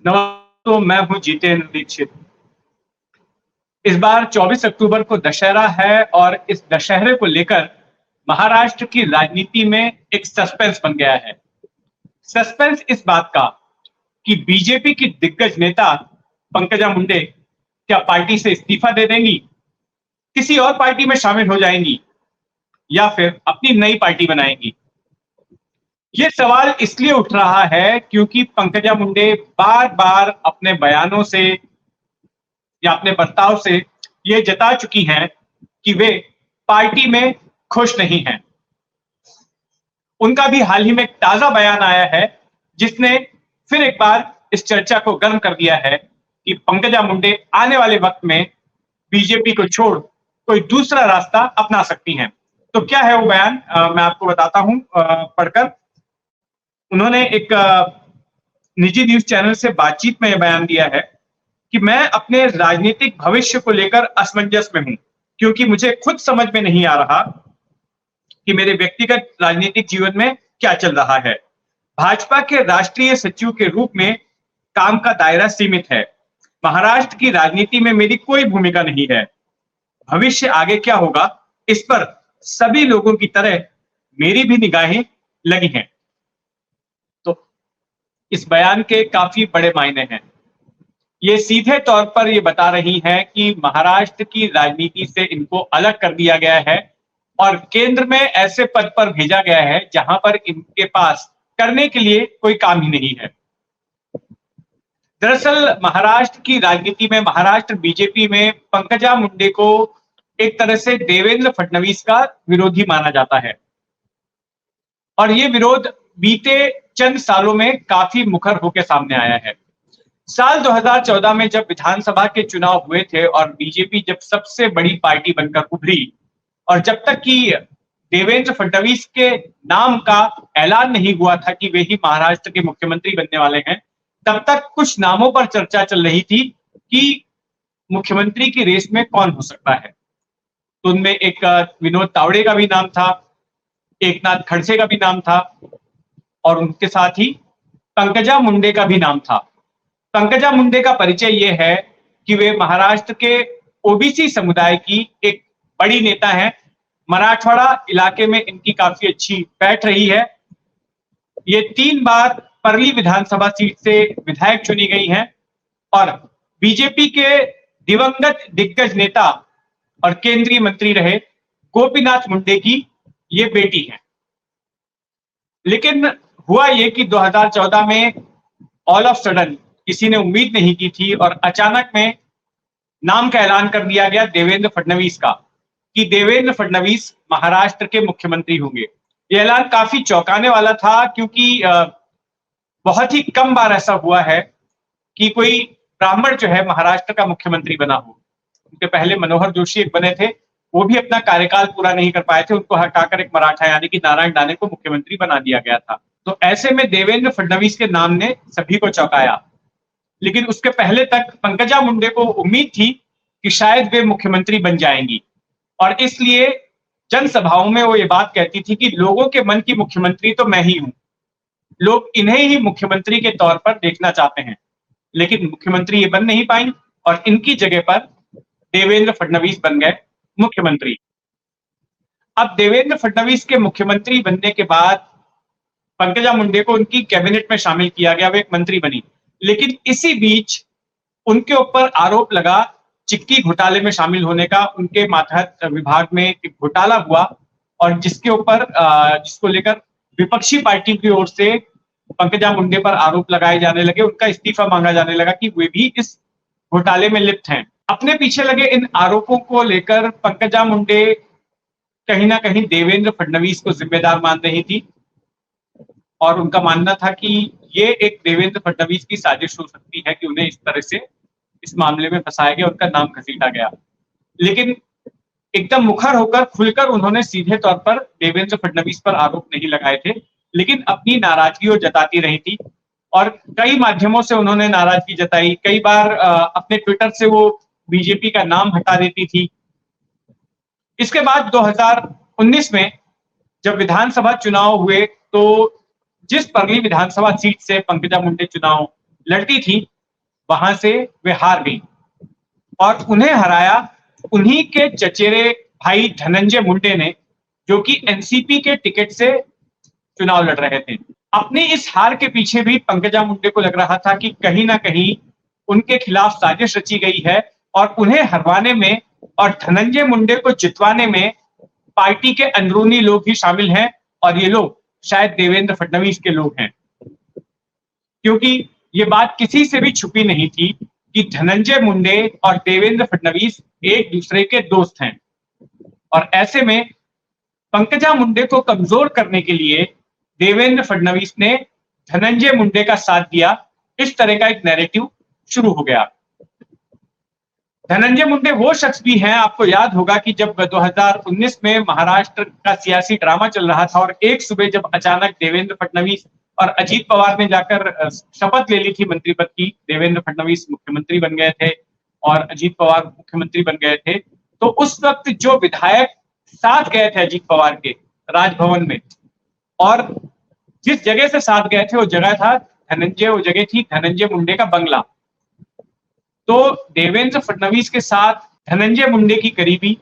तो मैं हूं जितेंद्र दीक्षित। इस बार 24 अक्टूबर को दशहरा है और इस दशहरे को लेकर महाराष्ट्र की राजनीति में एक सस्पेंस बन गया है। सस्पेंस इस बात का कि बीजेपी की दिग्गज नेता पंकजा मुंडे क्या पार्टी से इस्तीफा दे देंगी, किसी और पार्टी में शामिल हो जाएंगी या फिर अपनी नई पार्टी बनाएंगी। ये सवाल इसलिए उठ रहा है क्योंकि पंकजा मुंडे बार बार अपने बयानों से या अपने बर्ताव से ये जता चुकी हैं कि वे पार्टी में खुश नहीं हैं। उनका भी हाल ही में एक ताजा बयान आया है जिसने फिर एक बार इस चर्चा को गर्म कर दिया है कि पंकजा मुंडे आने वाले वक्त में बीजेपी को छोड़ कोई दूसरा रास्ता अपना सकती हैं। तो क्या है वो बयान, मैं आपको बताता हूं पढ़कर। उन्होंने एक निजी न्यूज चैनल से बातचीत में यह बयान दिया है कि मैं अपने राजनीतिक भविष्य को लेकर असमंजस में हूं क्योंकि मुझे खुद समझ में नहीं आ रहा कि मेरे व्यक्तिगत राजनीतिक जीवन में क्या चल रहा है। भाजपा के राष्ट्रीय सचिव के रूप में काम का दायरा सीमित है। महाराष्ट्र की राजनीति में मेरी कोई भूमिका नहीं है। भविष्य आगे क्या होगा इस पर सभी लोगों की तरह मेरी भी निगाहें लगी हैं। तो इस बयान के काफी बड़े मायने हैं। ये सीधे तौर पर ये बता रही है कि महाराष्ट्र की राजनीति से इनको अलग कर दिया गया है और केंद्र में ऐसे पद पर भेजा गया है जहां पर इनके पास करने के लिए कोई काम ही नहीं है। दरअसल महाराष्ट्र की राजनीति में, महाराष्ट्र बीजेपी में पंकजा मुंडे को एक तरह से देवेंद्र फडणवीस का विरोधी माना जाता है और ये विरोध बीते चंद सालों में काफी मुखर होकर सामने आया है। साल 2014 में जब विधानसभा के चुनाव हुए थे और बीजेपी जब सबसे बड़ी पार्टी बनकर उभरी और जब तक कि देवेंद्र फडणवीस के नाम का ऐलान नहीं हुआ था कि वे ही महाराष्ट्र के मुख्यमंत्री बनने वाले हैं, तब तक कुछ नामों पर चर्चा चल रही थी कि मुख्यमंत्री की रेस में कौन हो सकता है। तो उनमें एक विनोद तावड़े का भी नाम था, एकनाथ खड़से का भी नाम था और उनके साथ ही पंकजा मुंडे का भी नाम था। पंकजा मुंडे का परिचय यह है कि वे महाराष्ट्र के ओबीसी समुदाय की एक बड़ी नेता हैं। मराठवाड़ा इलाके में इनकी काफी अच्छी बैठ रही है। ये 3 बार परली विधानसभा सीट से विधायक चुनी गई हैं और बीजेपी के दिवंगत दिग्गज नेता और केंद्रीय मंत्री रहे गोपीनाथ मुंडे की ये बेटी है। लेकिन हुआ ये कि 2014 में ऑल ऑफ सडन किसी ने उम्मीद नहीं की थी और अचानक में नाम का ऐलान कर दिया गया देवेंद्र फडणवीस का कि देवेंद्र फडणवीस महाराष्ट्र के मुख्यमंत्री होंगे। यह ऐलान काफी चौंकाने वाला था क्योंकि बहुत ही कम बार ऐसा हुआ है कि कोई ब्राह्मण जो है महाराष्ट्र का मुख्यमंत्री बना हो। उनके पहले मनोहर जोशी एक बने थे, वो भी अपना कार्यकाल पूरा नहीं कर पाए थे, उनको हटाकर एक मराठा यानी कि नारायण राणे को मुख्यमंत्री बना दिया गया था। तो ऐसे में देवेंद्र फडणवीस के नाम ने सभी को चौंकाया। लेकिन उसके पहले तक पंकजा मुंडे को उम्मीद थी कि शायद वे मुख्यमंत्री बन जाएंगी और इसलिए जनसभाओं में वो ये बात कहती थी कि लोगों के मन की मुख्यमंत्री तो मैं ही हूं, लोग इन्हें ही मुख्यमंत्री के तौर पर देखना चाहते हैं। लेकिन मुख्यमंत्री ये बन नहीं पाई और इनकी जगह पर देवेंद्र फडणवीस बन गए मुख्यमंत्री। अब देवेंद्र फडणवीस के मुख्यमंत्री बनने के बाद पंकजा मुंडे को उनकी कैबिनेट में शामिल किया गया, वे एक मंत्री बनी। लेकिन इसी बीच उनके ऊपर आरोप लगा चिक्की घोटाले में शामिल होने का। उनके मातहत विभाग में एक घोटाला हुआ और जिसके ऊपर जिसको लेकर विपक्षी पार्टी की ओर से पंकजा मुंडे पर आरोप लगाए जाने लगे, उनका इस्तीफा मांगा जाने लगा कि वे भी इस घोटाले में लिप्त हैं। अपने पीछे लगे इन आरोपों को लेकर पंकजा मुंडे कहीं ना कहीं देवेंद्र फडणवीस को जिम्मेदार मान रही थी और उनका मानना था कि ये एक देवेंद्र फडणवीस की साजिश हो सकती है कि उन्हें इस तरह से इस मामले में फंसाया गया, उनका नाम घसीटा गया। लेकिन एकदम मुखर होकर खुलकर उन्होंने सीधे तौर पर देवेंद्र फडणवीस पर आरोप नहीं लगाए थे, लेकिन अपनी नाराजगी वो जताती रही थी और कई माध्यमों से उन्होंने नाराजगी जताई। कई बार अपने ट्विटर से वो बीजेपी का नाम हटा देती थी। इसके बाद 2019 में जब विधानसभा चुनाव हुए तो जिस परली विधानसभा सीट से पंकजा मुंडे चुनाव लड़ती थी, वहां से वे हार गई और उन्हें हराया उन्हीं के चचेरे भाई धनंजय मुंडे ने, जो कि एनसीपी के टिकट से चुनाव लड़ रहे थे। अपनी इस हार के पीछे भी पंकजा मुंडे को लग रहा था कि कहीं ना कहीं उनके खिलाफ साजिश रची गई है और उन्हें हरवाने में और धनंजय मुंडे को जितवाने में पार्टी के अंदरूनी लोग भी शामिल हैं और ये लोग शायद देवेंद्र फडणवीस के लोग हैं, क्योंकि ये बात किसी से भी छुपी नहीं थी कि धनंजय मुंडे और देवेंद्र फडणवीस एक दूसरे के दोस्त हैं। और ऐसे में पंकजा मुंडे को कमजोर करने के लिए देवेंद्र फडणवीस ने धनंजय मुंडे का साथ दिया। इस तरह का एक नैरेटिव शुरू हो गया। धनंजय मुंडे वो शख्स भी हैं, आपको याद होगा कि जब 2019 में महाराष्ट्र का सियासी ड्रामा चल रहा था और एक सुबह जब अचानक देवेंद्र फडणवीस और अजीत पवार ने जाकर शपथ ले ली थी मंत्री पद की, देवेंद्र फडणवीस मुख्यमंत्री बन गए थे और अजीत पवार मुख्यमंत्री बन गए थे, तो उस वक्त जो विधायक साथ गए थे अजीत पवार के राजभवन में, और जिस जगह से साथ गए थे वो जगह थी धनंजय मुंडे का बंगला। तो देवेंद्र फडणवीस के साथ धनंजय मुंडे की करीबी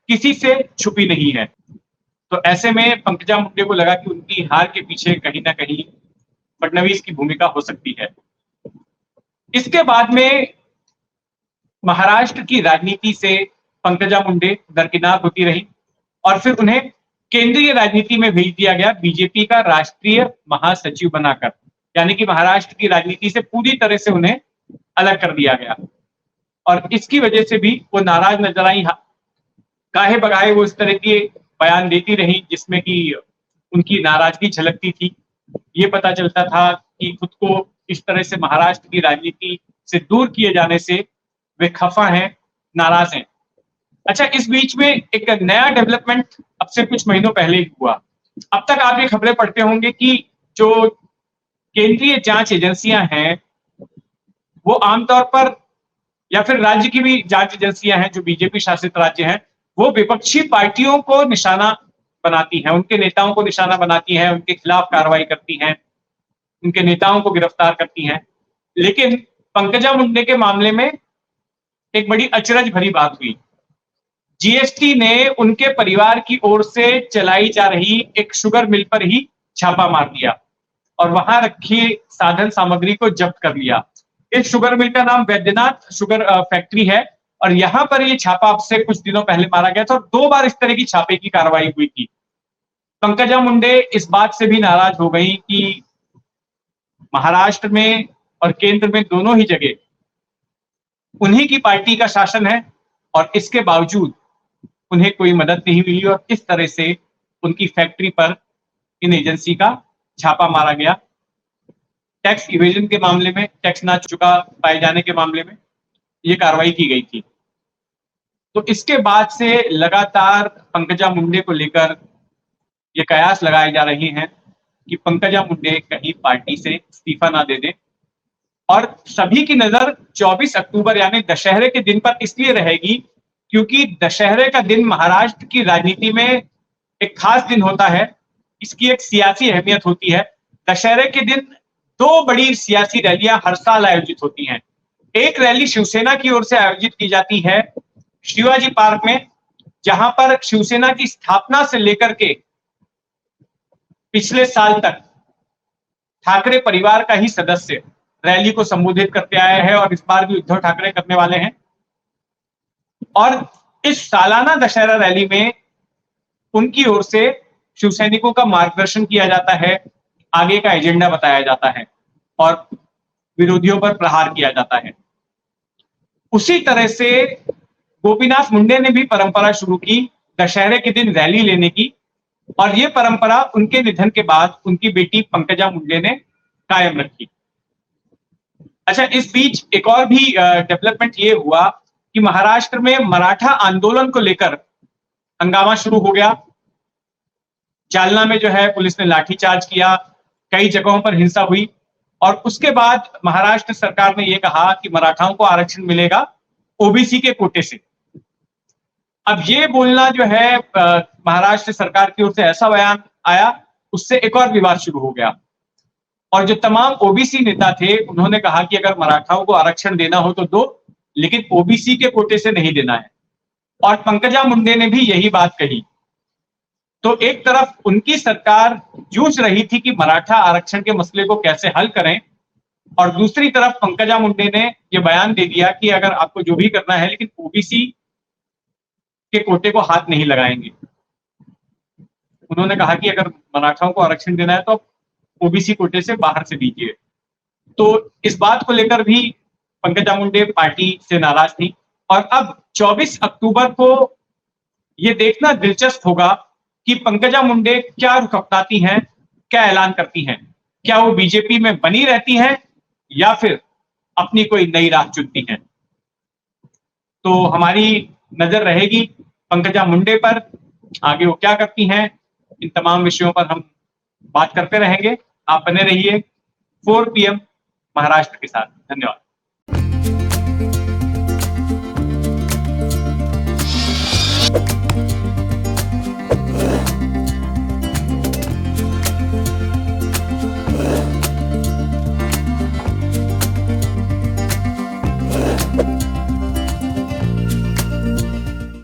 किसी से छुपी नहीं है। तो ऐसे में पंकजा मुंडे को लगा कि उनकी हार के पीछे कहीं ना कहीं फडणवीस की भूमिका हो सकती है। इसके बाद में महाराष्ट्र की राजनीति से पंकजा मुंडे दरकिनार होती रही और फिर उन्हें केंद्रीय राजनीति में भेज दिया गया, बीजेपी का राष्ट्रीय महासचिव बनाकर, यानी कि महाराष्ट्र की राजनीति से पूरी तरह से उन्हें अलग कर दिया गया। और इसकी वजह से भी वो नाराज नजर आई। काहे बगाहे वो इस तरह के बयान देती रही जिसमें कि उनकी नाराजगी झलकती थी। ये पता चलता था कि खुद को इस तरह से महाराष्ट्र की राजनीति से दूर किए जाने से वे खफा हैं, नाराज हैं। अच्छा, इस बीच में एक नया डेवलपमेंट अब से कुछ महीनों पहले ही हुआ। अब तक आप ये खबरें पढ़ते होंगे कि जो केंद्रीय जांच एजेंसियां हैं वो आमतौर पर, या फिर राज्य की भी जांच एजेंसियां हैं जो बीजेपी शासित राज्य हैं, वो विपक्षी पार्टियों को निशाना बनाती हैं, उनके नेताओं को निशाना बनाती हैं, उनके खिलाफ कार्रवाई करती हैं, उनके नेताओं को गिरफ्तार करती हैं। लेकिन पंकजा मुंडे के मामले में एक बड़ी अचरज भरी बात हुई। जीएसटी ने उनके परिवार की ओर से चलाई जा रही एक शुगर मिल पर ही छापा मार दिया और वहां रखी साधन सामग्री को जब्त कर लिया। इस शुगर मिल का नाम वैद्यनाथ शुगर फैक्ट्री है और यहां पर यह छापा अब से कुछ दिनों पहले मारा गया था और 2 बार इस तरह की छापे की कार्रवाई हुई थी। पंकजा मुंडे इस बात से भी नाराज हो गई कि महाराष्ट्र में और केंद्र में दोनों ही जगह उन्हीं की पार्टी का शासन है और इसके बावजूद उन्हें कोई मदद नहीं मिली और इस तरह से उनकी फैक्ट्री पर इन एजेंसी का छापा मारा गया। टैक्स इवेजन के मामले में, टैक्स ना चुका पाए जाने के मामले में यह कार्रवाई की गई थी। तो इसके बाद से लगातार पंकजा मुंडे को लेकर ये कयास लगाए जा रहे हैं कि पंकजा मुंडे कहीं पार्टी से इस्तीफा ना दे दें। और सभी की नजर 24 अक्टूबर यानी दशहरे के दिन पर इसलिए रहेगी क्योंकि दशहरे का दिन महाराष्ट्र की राजनीति में एक खास दिन होता है, इसकी एक सियासी अहमियत होती है। दशहरे के दिन 2 बड़ी सियासी रैलियां हर साल आयोजित होती हैं। एक रैली शिवसेना की ओर से आयोजित की जाती है शिवाजी पार्क में, जहां पर शिवसेना की स्थापना से लेकर के पिछले साल तक ठाकरे परिवार का ही सदस्य रैली को संबोधित करते आए हैं और इस बार भी उद्धव ठाकरे करने वाले हैं। और इस सालाना दशहरा रैली में उनकी ओर से शिव सैनिकों का मार्गदर्शन किया जाता है, आगे का एजेंडा बताया जाता है और विरोधियों पर प्रहार किया जाता है। उसी तरह से गोपीनाथ मुंडे ने भी परंपरा शुरू की दशहरे के दिन रैली लेने की और यह परंपरा उनके निधन के बाद उनकी बेटी पंकजा मुंडे ने कायम रखी। अच्छा, इस बीच एक और भी डेवलपमेंट ये हुआ कि महाराष्ट्र में मराठा आंदोलन को लेकर हंगामा शुरू हो गया। जालना में जो है पुलिस ने लाठीचार्ज किया, कई जगहों पर हिंसा हुई और उसके बाद महाराष्ट्र सरकार ने यह कहा कि मराठाओं को आरक्षण मिलेगा ओबीसी के कोटे से। अब ये बोलना जो है महाराष्ट्र सरकार की ओर से ऐसा बयान आया, उससे एक और विवाद शुरू हो गया और जो तमाम ओबीसी नेता थे उन्होंने कहा कि अगर मराठाओं को आरक्षण देना हो तो दो, लेकिन ओबीसी के कोटे से नहीं देना है। और पंकजा मुंडे ने भी यही बात कही। तो एक तरफ उनकी सरकार जूझ रही थी कि मराठा आरक्षण के मसले को कैसे हल करें, और दूसरी तरफ पंकजा मुंडे ने यह बयान दे दिया कि अगर आपको जो भी करना है, लेकिन ओबीसी के कोटे को हाथ नहीं लगाएंगे। उन्होंने कहा कि अगर मराठाओं को आरक्षण देना है तो ओबीसी कोटे से बाहर से दीजिए। तो इस बात को लेकर भी पंकजा मुंडे पार्टी से नाराज थी। और अब 24 अक्टूबर को यह देखना दिलचस्प होगा कि पंकजा मुंडे क्या रुख अपनाती हैं, क्या ऐलान करती हैं। क्या वो बीजेपी में बनी रहती हैं या फिर अपनी कोई नई राह चुनती हैं। तो हमारी नजर रहेगी पंकजा मुंडे पर, आगे वो क्या करती हैं। इन तमाम विषयों पर हम बात करते रहेंगे। आप बने रहिए 4 PM महाराष्ट्र के साथ। धन्यवाद।